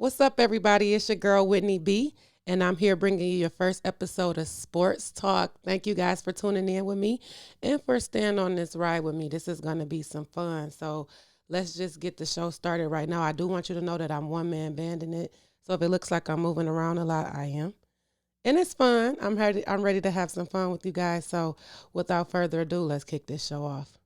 What's up, everybody? It's your girl, Whitney B, and I'm here bringing you your first episode of Sports Talk. Thank you guys for tuning in with me and for staying on this ride with me. This is going to be some fun. So let's just get the show started right now. I do want you to know that I'm one-man banding it. So if it looks like I'm moving around a lot, I am. And it's fun. I'm ready to have some fun with you guys. So without further ado, let's kick this show off.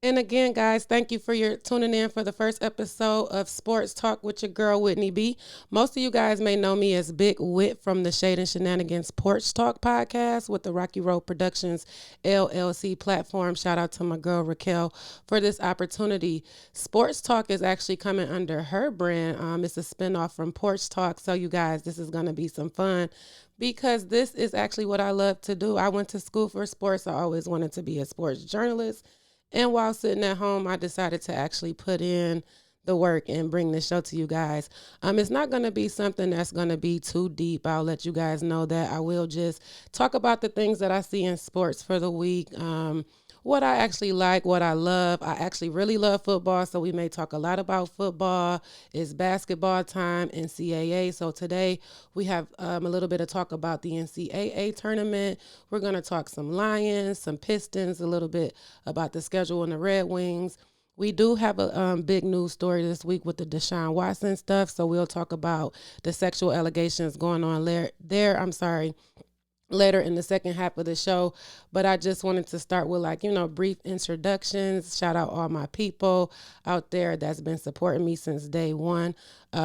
And again, guys, thank you for your tuning in for the first episode of Sports Talk with your girl, Whitney B. Most of you guys may know me as Big Wit from the Shade and Shenanigans Porch Talk podcast with the Rocky Road Productions LLC platform. Shout out to my girl, Raquel, for this opportunity. Sports Talk is actually coming under her brand. It's a spinoff from Porch Talk. So, you guys, this is going to be some fun because this is actually what I love to do. I went to school for sports. I always wanted to be a sports journalist. And while sitting at home, I decided to actually put in the work and bring this show to you guys. It's not going to be something that's going to be too deep. I'll let you guys know that. I will just talk about the things that I see in sports for the week, what I actually like, what I love. I actually really love football, so we may talk a lot about football. It's basketball time, NCAA. So today we have a little bit of talk about the NCAA tournament. We're going to talk some Lions, some Pistons, a little bit about the schedule and the Red Wings. We do have a big news story this week with the Deshaun Watson stuff, so we'll talk about the sexual allegations going on later in the second half of the show. But I just wanted to start with brief introductions. Shout out all my people out there that's been supporting me since day one.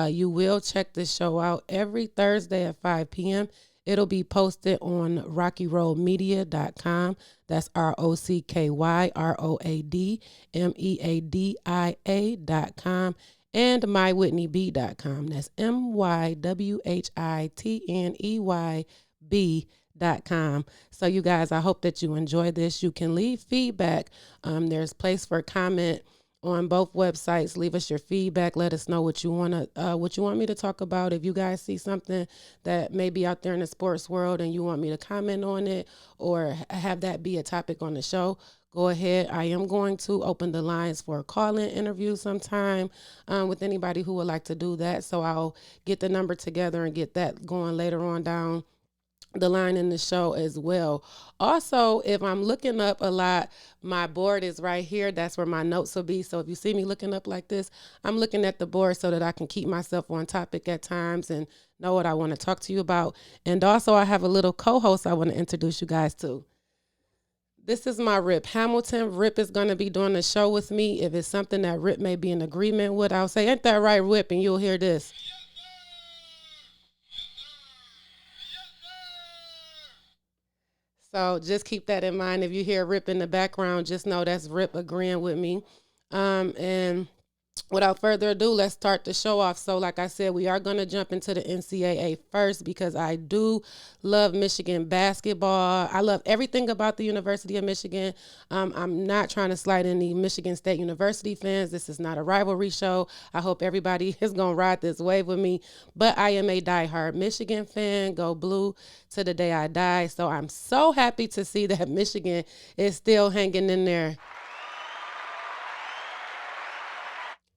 You will check this show out every Thursday at 5 p.m. It'll be posted on rockyroadmedia.com. That's ROCKYROADMEADIA.com and mywhitneyb.com. That's MYWHITNEYB.com. So you guys, I hope that you enjoy this. You can leave feedback. There's place for comment on both websites. Leave us your feedback. Let us know what you want me to talk about. If you guys see something that may be out there in the sports world and you want me to comment on it or have that be a topic on the show, go ahead. I am going to open the lines for a call-in interview sometime with anybody who would like to do that. So I'll get the number together and get that going later on down the line in the show as well. Also, if I'm looking up a lot, my board is right here. That's where my notes will be. So if you see me looking up like this, I'm looking at the board so that I can keep myself on topic at times and know what I want to talk to you about. And also, I have a little co-host I want to introduce you guys to. This is my Rip Hamilton. Rip is going to be doing the show with me. If it's something that Rip may be in agreement with, I'll say, "Ain't that right, Rip?" And you'll hear this. So just keep that in mind. If you hear Rip in the background, just know that's Rip agreeing with me. And without further ado, let's start the show off. So like I said, we are going to jump into the NCAA first because I do love Michigan basketball. I love everything about the University of Michigan. I'm not trying to slight any Michigan State University fans. This is not a rivalry show. I hope everybody is going to ride this wave with me. But I am a diehard Michigan fan. Go Blue to the day I die. So I'm so happy to see that Michigan is still hanging in there.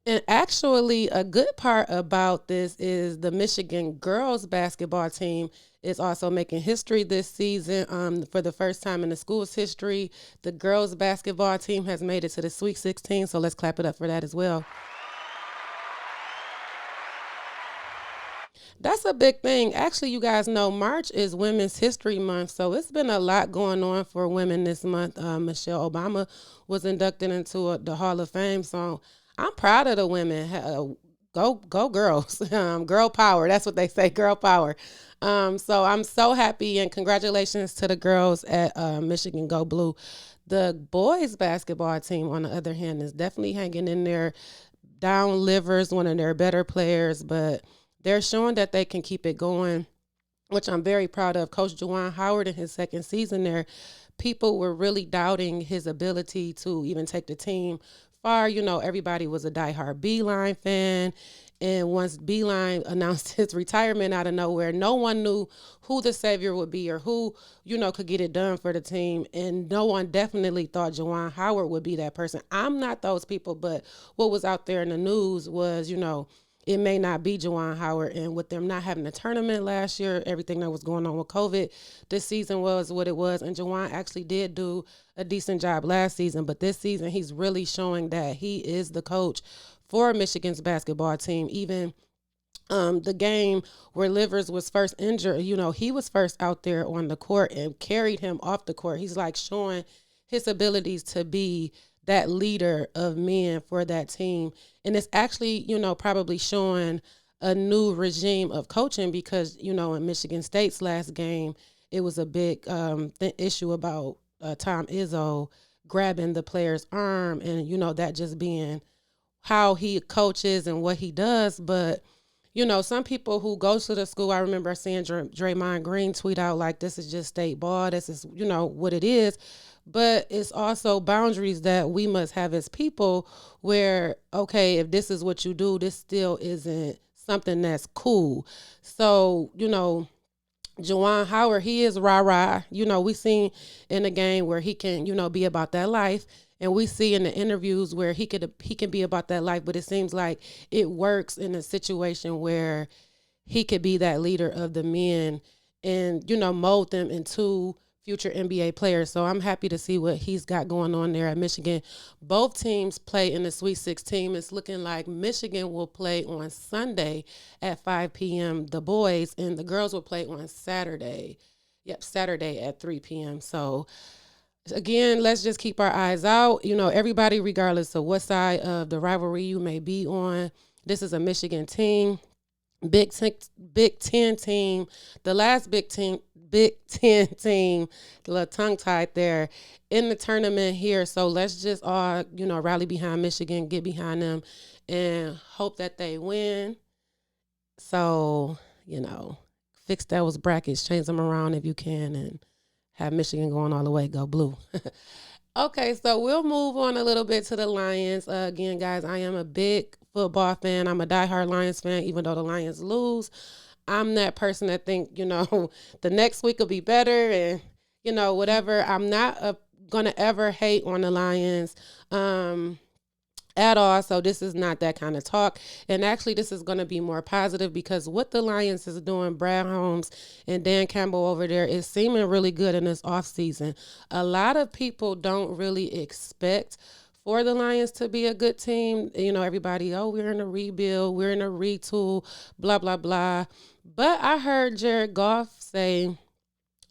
And actually, a good part about this is the Michigan girls basketball team is also making history this season. For the first time in the school's history, the girls basketball team has made it to the Sweet 16. So let's clap it up for that as well. That's a big thing. Actually, you guys know March is Women's History Month, so it's been a lot going on for women this month. Michelle Obama was inducted into the Hall of Fame, so I'm proud of the women. Go girls. Girl power. That's what they say, girl power. So I'm so happy, and congratulations to the girls at Michigan Go Blue. The boys basketball team, on the other hand, is definitely hanging in there. Down Livers, one of their better players, but they're showing that they can keep it going, which I'm very proud of. Coach Juwan Howard in his second season there, people were really doubting his ability to even take the team far, everybody was a diehard Beeline fan. And once Beeline announced his retirement out of nowhere, no one knew who the savior would be or who, could get it done for the team. And no one definitely thought Juwan Howard would be that person. I'm not those people, but what was out there in the news was, it may not be Juwan Howard. And with them not having a tournament last year, everything that was going on with COVID, this season was what it was. And Juwan actually did do a decent job last season. But this season, he's really showing that he is the coach for Michigan's basketball team. Even the game where Livers was first injured, he was first out there on the court and carried him off the court. He's like showing his abilities to be that leader of men for that team. And it's actually, probably showing a new regime of coaching because, in Michigan State's last game, it was a big issue about Tom Izzo grabbing the player's arm and, that just being how he coaches and what he does. But, some people who go to the school, I remember seeing Draymond Green tweet out like, this is just state ball. This is, what it is. But it's also boundaries that we must have as people where, okay, if this is what you do, this still isn't something that's cool. So, Juwan Howard, he is rah-rah. We seen in the game where he can, be about that life. And we see in the interviews where he can be about that life. But it seems like it works in a situation where he could be that leader of the men and, mold them into future NBA players. So I'm happy to see what he's got going on there at Michigan. Both teams play in the Sweet 16. It's looking like Michigan will play on Sunday at 5 p.m. The boys, and the girls will play on Saturday. Saturday at 3 p.m. So again, let's just keep our eyes out. Everybody, regardless of what side of the rivalry you may be on, this is a Michigan team. Big Ten team, the last Big Ten team, a little tongue-tied there, in the tournament here. So let's just all, rally behind Michigan, get behind them, and hope that they win. So, fix those brackets, change them around if you can, and have Michigan going all the way, go blue. Okay, so we'll move on a little bit to the Lions. Again, guys, I am a big football fan. I'm a diehard Lions fan, even though the Lions lose. I'm that person that think, the next week will be better and, whatever. I'm not going to ever hate on the Lions at all. So this is not that kind of talk. And actually, this is going to be more positive because what the Lions is doing, Brad Holmes and Dan Campbell over there, is seeming really good in this offseason. A lot of people don't really expect for the Lions to be a good team. Everybody, we're in a rebuild, we're in a retool, blah, blah, blah. But I heard Jared Goff say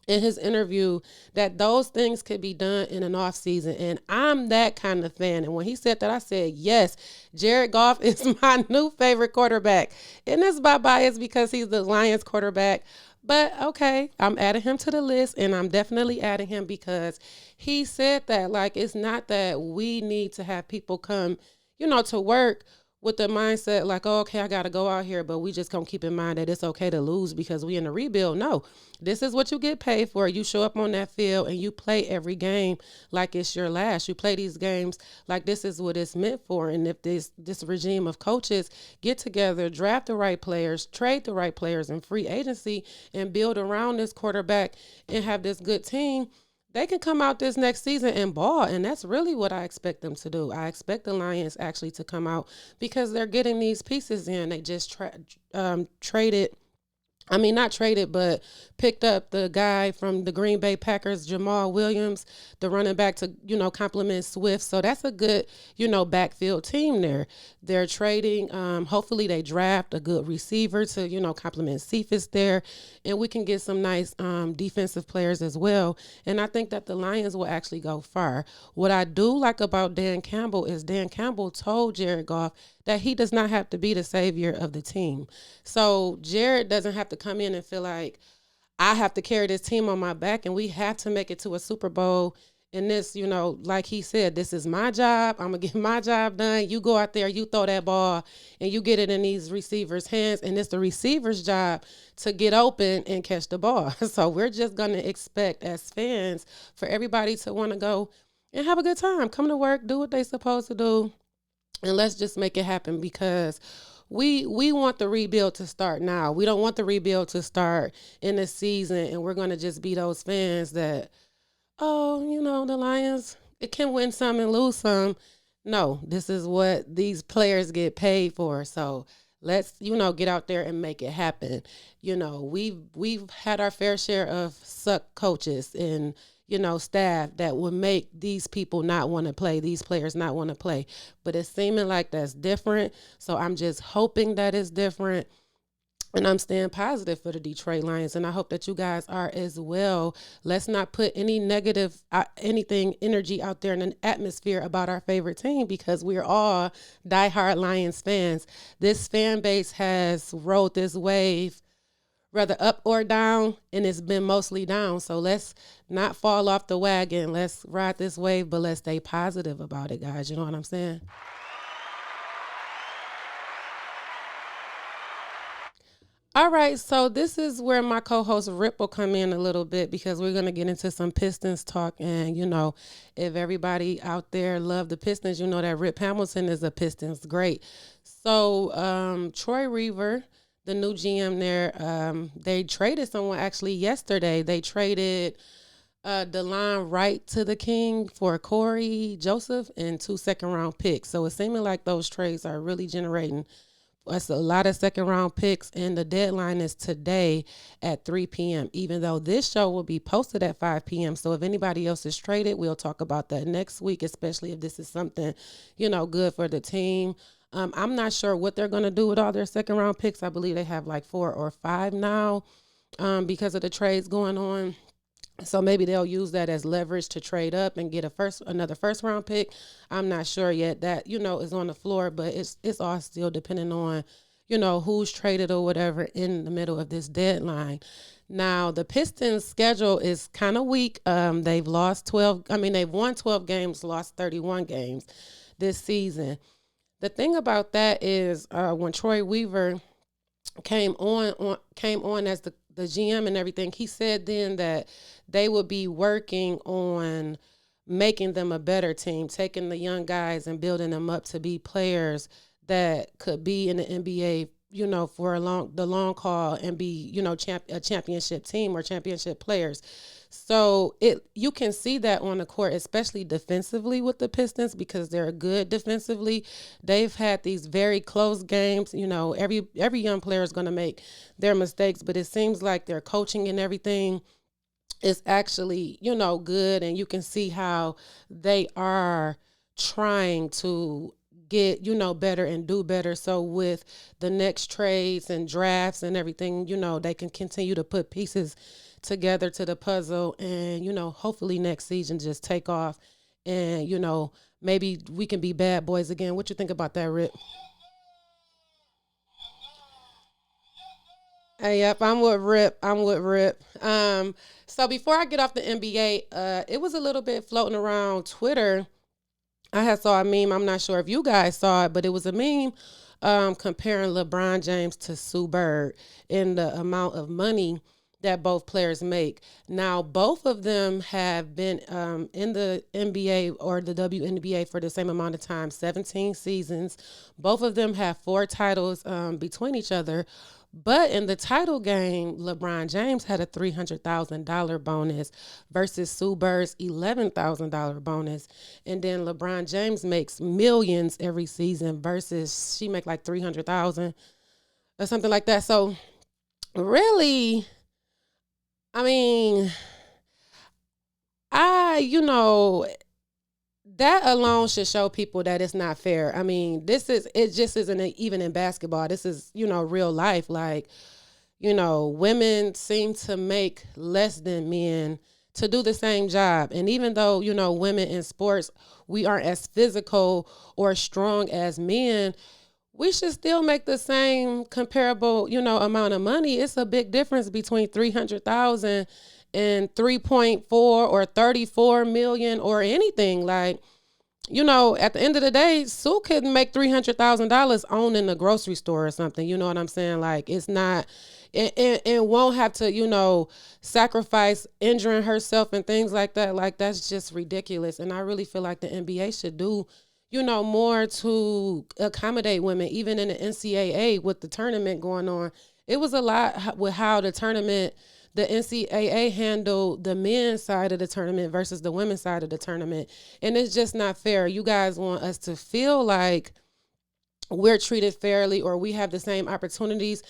in his interview that those things could be done in an off season. And I'm that kind of fan. And when he said that, I said, yes, Jared Goff is my new favorite quarterback. And it's by bias because he's the Lions quarterback. But okay, I'm adding him to the list, and I'm definitely adding him because he said that, like, it's not that we need to have people come, to work with the mindset like, oh, okay, I got to go out here, but we just gonna keep in mind that it's okay to lose because we in a rebuild. No, this is what you get paid for. You show up on that field and you play every game like it's your last. You play these games like this is what it's meant for. And if this regime of coaches get together, draft the right players, trade the right players in free agency, and build around this quarterback and have this good team, they can come out this next season and ball, and that's really what I expect them to do. I expect the Lions actually to come out because they're getting these pieces in. They just traded. Not traded, but picked up the guy from the Green Bay Packers, Jamal Williams, the running back to, complement Swift. So that's a good, backfield team there. They're trading. Hopefully they draft a good receiver to, complement Cephas there. And we can get some nice defensive players as well. And I think that the Lions will actually go far. What I do like about Dan Campbell is Dan Campbell told Jared Goff that he does not have to be the savior of the team. So Jared doesn't have to come in and feel like I have to carry this team on my back and we have to make it to a Super Bowl. And this, like he said, this is my job. I'm going to get my job done. You go out there, you throw that ball and you get it in these receivers' hands. And it's the receiver's job to get open and catch the ball. So we're just going to expect as fans for everybody to want to go and have a good time. Come to work, do what they supposed to do, and let's just make it happen because we want the rebuild to start now. We don't want the rebuild to start in the season, and we're going to just be those fans that, oh, the Lions, it can win some and lose some. No, this is what these players get paid for. So let's, get out there and make it happen. We've had our fair share of suck coaches and, staff that would make these people not want to play, these players not want to play. But it's seeming like that's different. So I'm just hoping that it's different. And I'm staying positive for the Detroit Lions, and I hope that you guys are as well. Let's not put any negative, energy out there in an atmosphere about our favorite team because we're all diehard Lions fans. This fan base has rode this wave, whether up or down, and it's been mostly down. So let's not fall off the wagon. Let's ride this wave, but let's stay positive about it, guys. You know what I'm saying? All right, so this is where my co-host Rip will come in a little bit because we're going to get into some Pistons talk. And, if everybody out there love the Pistons, you know that Rip Hamilton is a Pistons great. So Troy Weaver, the new GM there, they traded someone actually yesterday. They traded DeLon Wright to the King for Corey Joseph and 2 second-round picks. So it's seeming like those trades are really generating that's a lot of second-round picks, and the deadline is today at 3 p.m., even though this show will be posted at 5 p.m. So if anybody else is traded, we'll talk about that next week, especially if this is something, good for the team. I'm not sure what they're going to do with all their second-round picks. I believe they have like 4 or 5 now because of the trades going on. So maybe they'll use that as leverage to trade up and get another first round pick. I'm not sure yet. That is on the floor, but it's all still depending on who's traded or whatever in the middle of this deadline. Now the Pistons' schedule is kind of weak. They've lost 12. I mean, they've won 12 games, lost 31 games this season. The thing about that is when Troy Weaver came on as the GM and everything, he said then that they would be working on making them a better team, taking the young guys and building them up to be players that could be in the NBA, for the long haul and be, a championship team or championship players. So you can see that on the court, especially defensively with the Pistons because they're good defensively. They've had these very close games. Every young player is going to make their mistakes, but it seems like their coaching and everything is actually, good. And you can see how they are trying to get, better and do better. So with the next trades and drafts and everything, they can continue to put pieces together to the puzzle and, hopefully next season just take off and, maybe we can be bad boys again. What you think about that, Rip? Hey, yep, I'm with Rip. So before I get off the NBA, it was a little bit floating around Twitter. I had saw a meme. I'm not sure if you guys saw it, but it was a meme comparing LeBron James to Sue Bird in the amount of money that both players make. Now, both of them have been in the NBA or the WNBA for the same amount of time, 17 seasons. Both of them have 4 titles between each other. But in the title game, LeBron James had a $300,000 bonus versus Sue Bird's $11,000 bonus. And then LeBron James makes millions every season versus she make like $300,000 or something like that. So really, I mean, that alone should show people that it's not fair. I mean, it just isn't even in basketball. This is, real life. Like, women seem to make less than men to do the same job. And even though, women in sports, we aren't as physical or strong as men, we should still make the same comparable, amount of money. It's a big difference between 300,000 and 3.4 or 34 million or anything. Like, at the end of the day, Sue could make $300,000 owning a grocery store or something. You know what I'm saying? Like, it's not, it won't have to, sacrifice injuring herself and things like that. Like, that's just ridiculous. And I really feel like the NBA should do, more to accommodate women, even in the NCAA with the tournament going on. It was a lot with how the NCAA handled the men's side of the tournament versus the women's side of the tournament. And it's just not fair. You guys want us to feel like we're treated fairly or we have the same opportunities.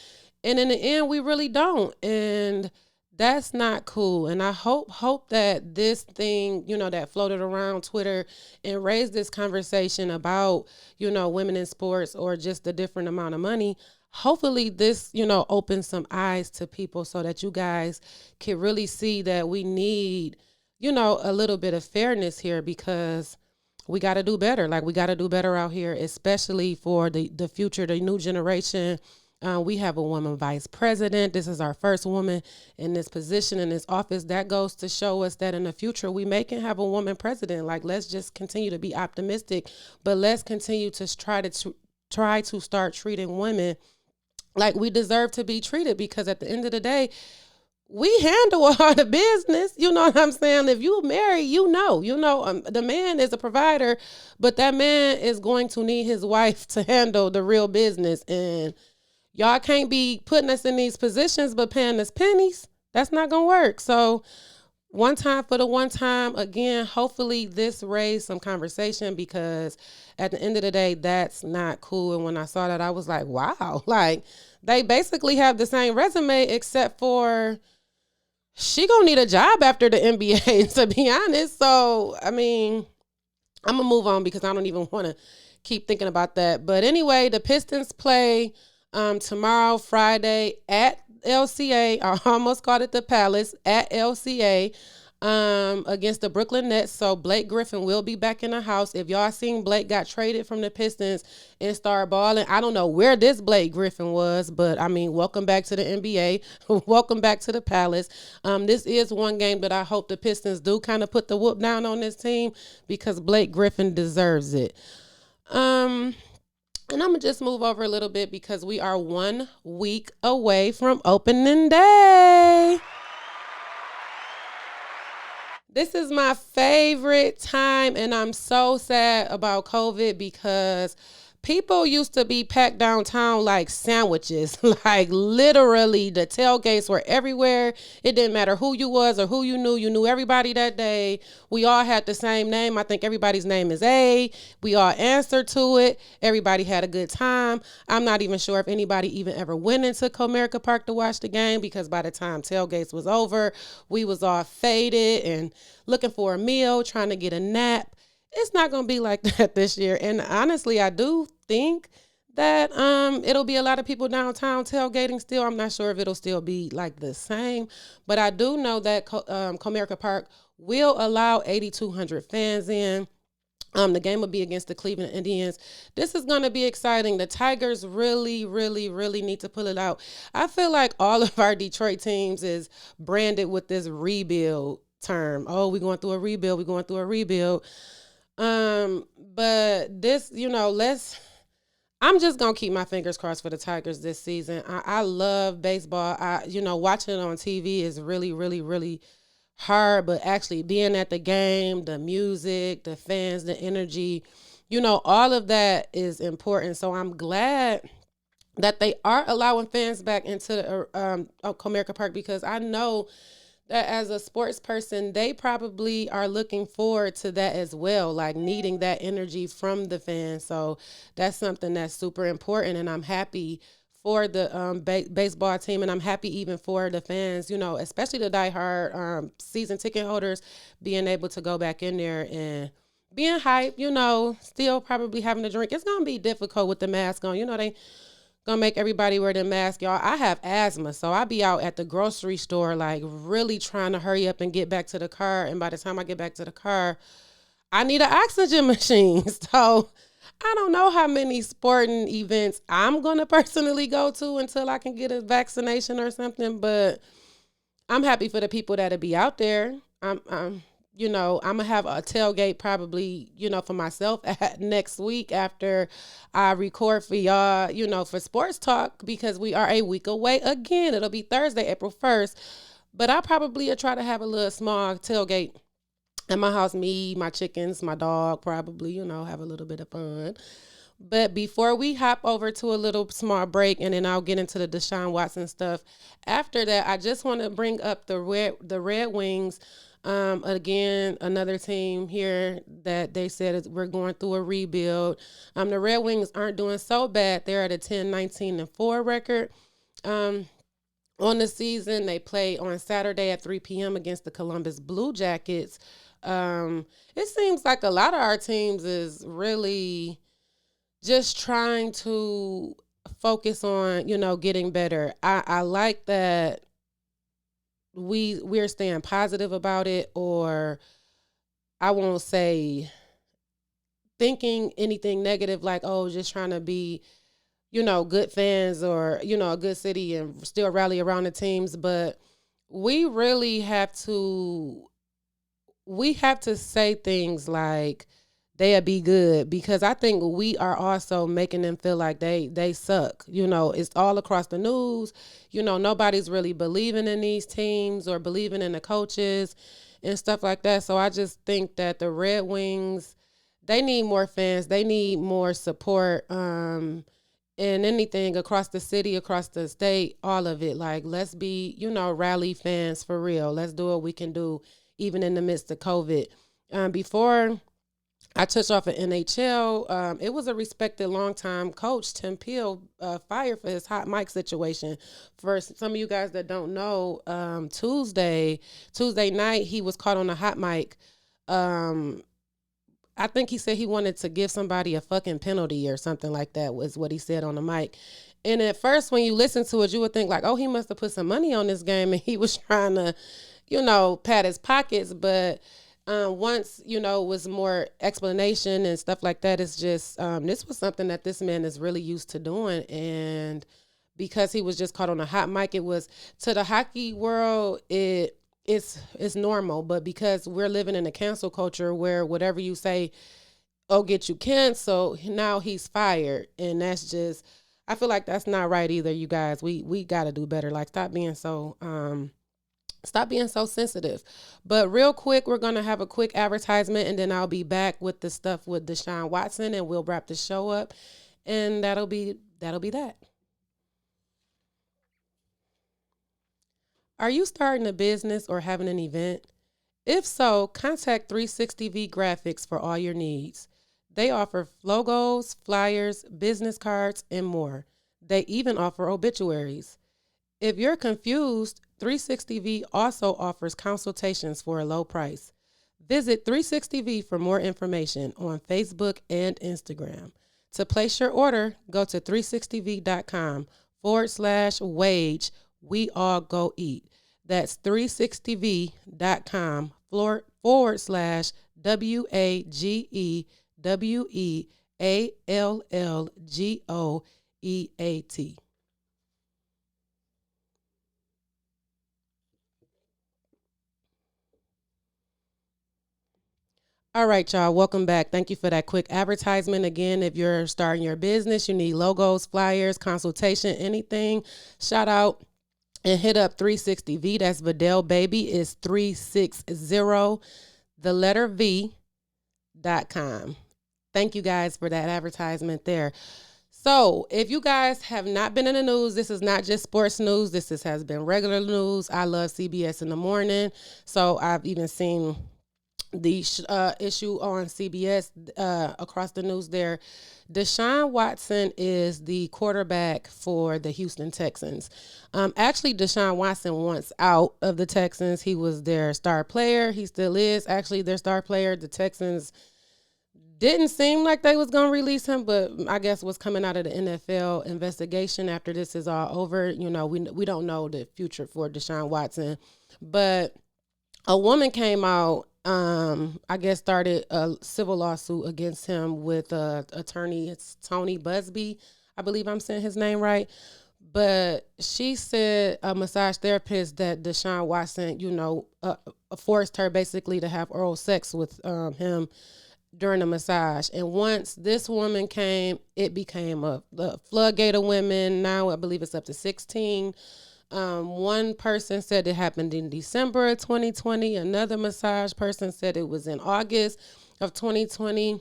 And in the end, we really don't. And that's not cool. And I hope that this thing, that floated around Twitter and raised this conversation about, women in sports or just the different amount of money. Hopefully this, opens some eyes to people so that you guys can really see that we need, a little bit of fairness here, because we got to do better. Like, we got to do better out here, especially for the future, the new generation. We have a woman vice president. This is our first woman in this position, in this office. That goes to show us that in the future we may can have a woman president. Like, let's just continue to be optimistic, but let's continue to try to start treating women like we deserve to be treated, because at the end of the day, we handle all the business. You know what I'm saying? If you marry, the man is a provider, but that man is going to need his wife to handle the real business. And y'all can't be putting us in these positions but paying us pennies. That's not going to work. So one time for the one time, again, hopefully this raised some conversation, because at the end of the day, that's not cool. And when I saw that, I was like, wow, like they basically have the same resume, except for she gonna need a job after the NBA, to be honest. So, I mean, I'm gonna move on because I don't even want to keep thinking about that. But anyway, the Pistons play tomorrow, Friday, at LCA. I almost called it the Palace, at LCA, against the Brooklyn Nets. So Blake Griffin will be back in the house. If y'all seen Blake got traded from the Pistons and started balling, I don't know where this Blake Griffin was, but I mean, welcome back to the NBA. Welcome back to the Palace. This is one game that I hope the Pistons do kind of put the whoop down on this team, because Blake Griffin deserves it. And I'm going to just move over a little bit because we are 1 week away from opening day. This is my favorite time, and I'm so sad about COVID, because people used to be packed downtown like sandwiches. Like, literally, the tailgates were everywhere. It didn't matter who you was or who you knew. You knew everybody that day. We all had the same name. I think everybody's name is A. We all answered to it. Everybody had a good time. I'm not even sure if anybody even ever went into Comerica Park to watch the game, because by the time tailgates was over, we was all faded and looking for a meal, trying to get a nap. It's not going to be like that this year. And honestly, I do think that it'll be a lot of people downtown tailgating still. I'm not sure if it'll still be like the same, but I do know that Comerica Park will allow 8,200 fans in. The game will be against the Cleveland Indians. This is going to be exciting. The Tigers really, really, really need to pull it out. I feel like all of our Detroit teams is branded with this rebuild term. Oh, we're going through a rebuild. We're going through a rebuild. But this, I'm just going to keep my fingers crossed for the Tigers this season. I love baseball. Watching it on TV is really, really, really hard, but actually being at the game, the music, the fans, the energy, all of that is important. So I'm glad that they are allowing fans back into the Comerica Park, because I know that as a sports person, they probably are looking forward to that as well, like needing that energy from the fans. So that's something that's super important, and I'm happy for the baseball team, and I'm happy even for the fans, especially the diehard season ticket holders, being able to go back in there and being hyped, still probably having a drink. It's going to be difficult with the mask on. They gonna make everybody wear their mask, y'all. I have asthma, so I be out at the grocery store like really trying to hurry up and get back to the car, and by the time I get back to the car, I need an oxygen machine. So I don't know how many sporting events I'm gonna personally go to until I can get a vaccination or something, but I'm happy for the people that'll be out there. I'm going to have a tailgate probably, for myself next week after I record for y'all, for Sports Talk, because we are a week away again. It'll be Thursday, April 1st. But I probably try to have a little small tailgate at my house, me, my chickens, my dog, probably, have a little bit of fun. But before we hop over to a little small break, and then I'll get into the Deshaun Watson stuff. After that, I just want to bring up the Red Wings. Again, another team here that they said we're going through a rebuild. The Red Wings aren't doing so bad. They're at a 10-19-4 record. On the season, they play on Saturday at 3 p.m. against the Columbus Blue Jackets. It seems like a lot of our teams is really just trying to focus on, getting better. I like that we're staying positive about it, or I won't say thinking anything negative like, oh, just trying to be, good fans or, a good city and still rally around the teams. But we really have to say things like they'll be good, because I think we are also making them feel like they suck. It's all across the news. Nobody's really believing in these teams or believing in the coaches and stuff like that. So I just think that the Red Wings, they need more fans. They need more support. And anything across the city, across the state, all of it. Like, let's be, rally fans for real. Let's do what we can do, even in the midst of COVID. Before I touched off at NHL, it was a respected longtime coach, Tim Peel, fired for his hot mic situation. For some of you guys that don't know, Tuesday night, he was caught on a hot mic. I think he said he wanted to give somebody a fucking penalty or something like that, was what he said on the mic. And at first, when you listen to it, you would think like, oh, he must have put some money on this game and he was trying to, pat his pockets. But once, was more explanation and stuff like that, it's just, this was something that this man is really used to doing. And because he was just caught on a hot mic, it was, to the hockey world, it's normal. But because we're living in a cancel culture where whatever you say, get you canceled, now he's fired. And that's just, I feel like that's not right either, you guys. We got to do better. Like, stop being so sensitive. But real quick, we're going to have a quick advertisement, and then I'll be back with the stuff with Deshaun Watson, and we'll wrap the show up. And that'll be that. Are you starting a business or having an event? If so, contact 360V Graphics for all your needs. They offer logos, flyers, business cards, and more. They even offer obituaries. If you're confused, 360V also offers consultations for a low price. Visit 360V for more information on Facebook and Instagram. To place your order, go to 360v.com/wage. We all go eat. That's 360v.com /WAGEWEALLGOEAT. All right, y'all. Welcome back. Thank you for that quick advertisement. Again, if you're starting your business, you need logos, flyers, consultation, anything, shout out and hit up 360V. That's Vidal Baby. Is 360 the letter V.com. Thank you guys for that advertisement there. So if you guys have not been in the news, this is not just sports news. This has been regular news. I love CBS in the morning. So I've even seen the issue on CBS across the news there. Deshaun Watson is the quarterback for the Houston Texans. Actually, Deshaun Watson wants out of the Texans. He was their star player. He still is actually their star player. The Texans didn't seem like they was going to release him, but I guess what's coming out of the NFL investigation after this is all over, we don't know the future for Deshaun Watson. But a woman came out, I guess started a civil lawsuit against him with attorney, it's Tony Busby. I believe I'm saying his name right. But she said a massage therapist that Deshaun Watson, forced her basically to have oral sex with him during the massage. And once this woman came, it became the floodgate of women. Now I believe it's up to 16. One person said it happened in December of 2020. Another massage person said it was in August of 2020.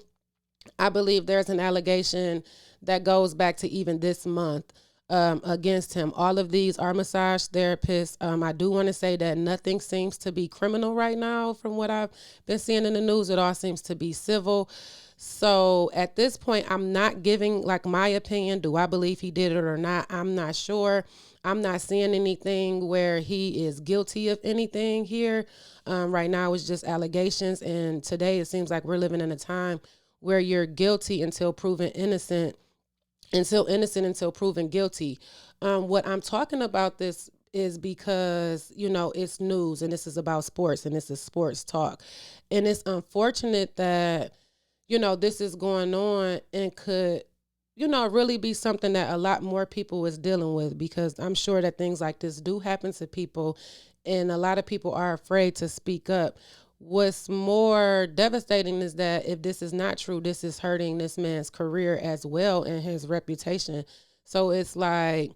I believe there's an allegation that goes back to even this month against him. All of these are massage therapists. I do want to say that nothing seems to be criminal right now from what I've been seeing in the news. It all seems to be civil. So at this point, I'm not giving like my opinion. Do I believe he did it or not? I'm not sure. I'm not seeing anything where he is guilty of anything here. Right now, it's just allegations. And today, it seems like we're living in a time where you're guilty until proven innocent, until proven guilty. What I'm talking about this is because, it's news and this is about sports and this is sports talk. And it's unfortunate that, this is going on and could, really be something that a lot more people is dealing with, because I'm sure that things like this do happen to people and a lot of people are afraid to speak up. What's more devastating is that if this is not true, this is hurting this man's career as well and his reputation. So it's like,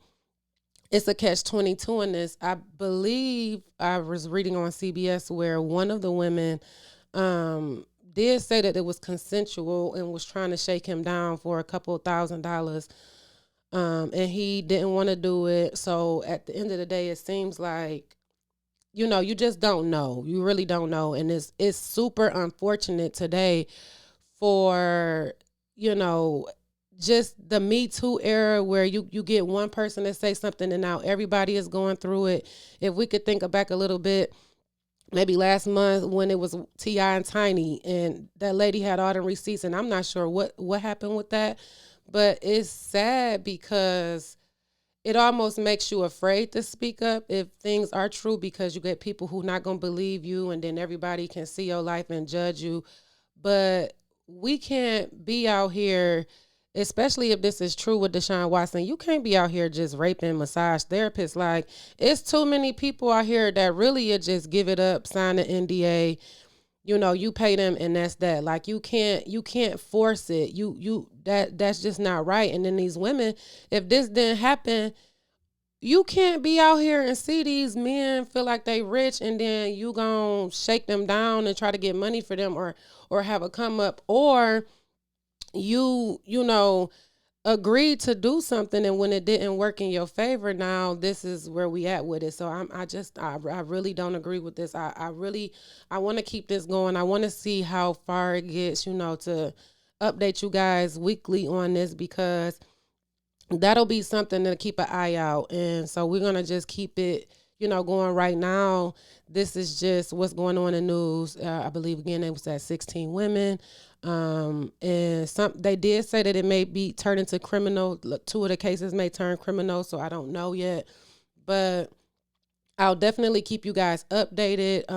it's a catch-22 in this. I believe I was reading on CBS where one of the women did say that it was consensual and was trying to shake him down for a couple $1,000. And he didn't want to do it. So at the end of the day, it seems like, you just don't know. You really don't know. And it's super unfortunate today for, just the Me Too era where you get one person to say something and now everybody is going through it. If we could think back a little bit, maybe last month when it was T.I. and Tiny and that lady had all the receipts, and I'm not sure what happened with that. But it's sad because it almost makes you afraid to speak up if things are true, because you get people who not going to believe you, and then everybody can see your life and judge you. But we can't be out here, especially if this is true with Deshaun Watson. You can't be out here just raping massage therapists. Like, it's too many people out here that really just give it up, sign an NDA. You pay them and that's that. Like, you can't force it. That's just not right. And then these women, if this didn't happen, you can't be out here and see these men feel like they rich and then you gonna shake them down and try to get money for them or have a come up, or you agreed to do something and when it didn't work in your favor, now this is where we at with it. So I really don't agree with this. I want to keep this going. I want to see how far it gets, to update you guys weekly on this, because that'll be something to keep an eye out. And so we're going to just keep it, going right now. This is just what's going on in the news. I believe, again, it was at 16 women. And they did say that it may be turned into criminal. 2 of the cases may turn criminal, so I don't know yet. But I'll definitely keep you guys updated.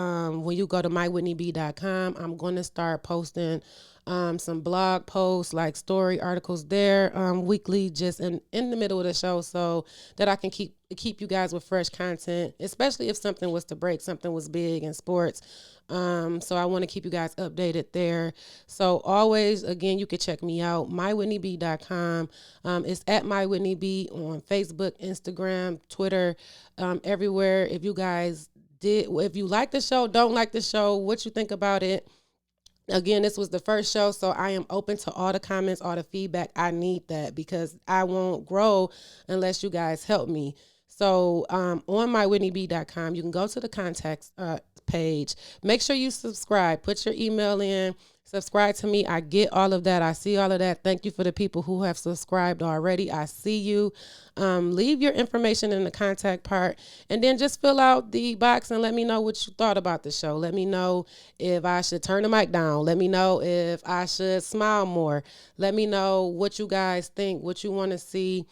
When you go to mywhitneyb.com, I'm going to start posting some blog posts, like story articles there weekly, just in the middle of the show, so that I can keep you guys with fresh content, especially if something was to break, something was big in sports. So I want to keep you guys updated there. So always, again, you can check me out, mywhitneyb.com. It's at mywhitneyb on Facebook, Instagram, Twitter, everywhere. If you like the show, don't like the show, what you think about it. Again, this was the first show, so I am open to all the comments, all the feedback. I need that, because I won't grow unless you guys help me. So on mywhitneyb.com, you can go to the contacts page. Make sure you subscribe. Put your email in. Subscribe to me. I get all of that. I see all of that. Thank you for the people who have subscribed already. I see you. Leave your information in the contact part, and then just fill out the box and let me know what you thought about the show. Let me know if I should turn the mic down. Let me know if I should smile more. Let me know what you guys think, what you want to see.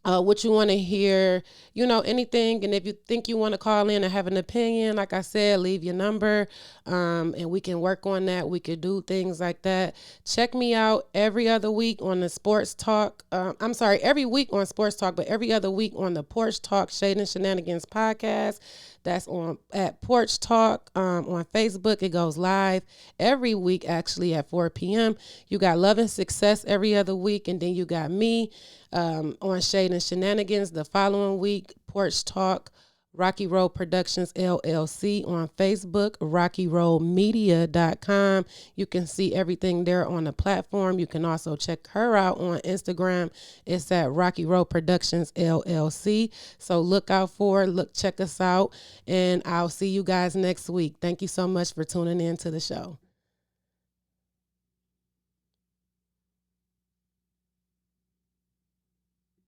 what you want to hear, anything. And if you think you want to call in and have an opinion, like I said, leave your number, and we can work on that. We could do things like that. Check me out every other week on the Sports Talk. Every week on Sports Talk, but every other week on the Porch Talk Shade and Shenanigans podcast. That's at Porch Talk on Facebook. It goes live every week, actually, at 4 p.m. You got Love and Success every other week, and then you got me on Shade and Shenanigans the following week. Porch Talk, Rocky Road Productions LLC on Facebook, rockyroadmedia.com. You can see everything there on the platform. You can also check her out on Instagram. It's at Rocky Road Productions LLC. So look out for it. Check us out, and I'll see you guys next week. Thank you so much for tuning in to the show.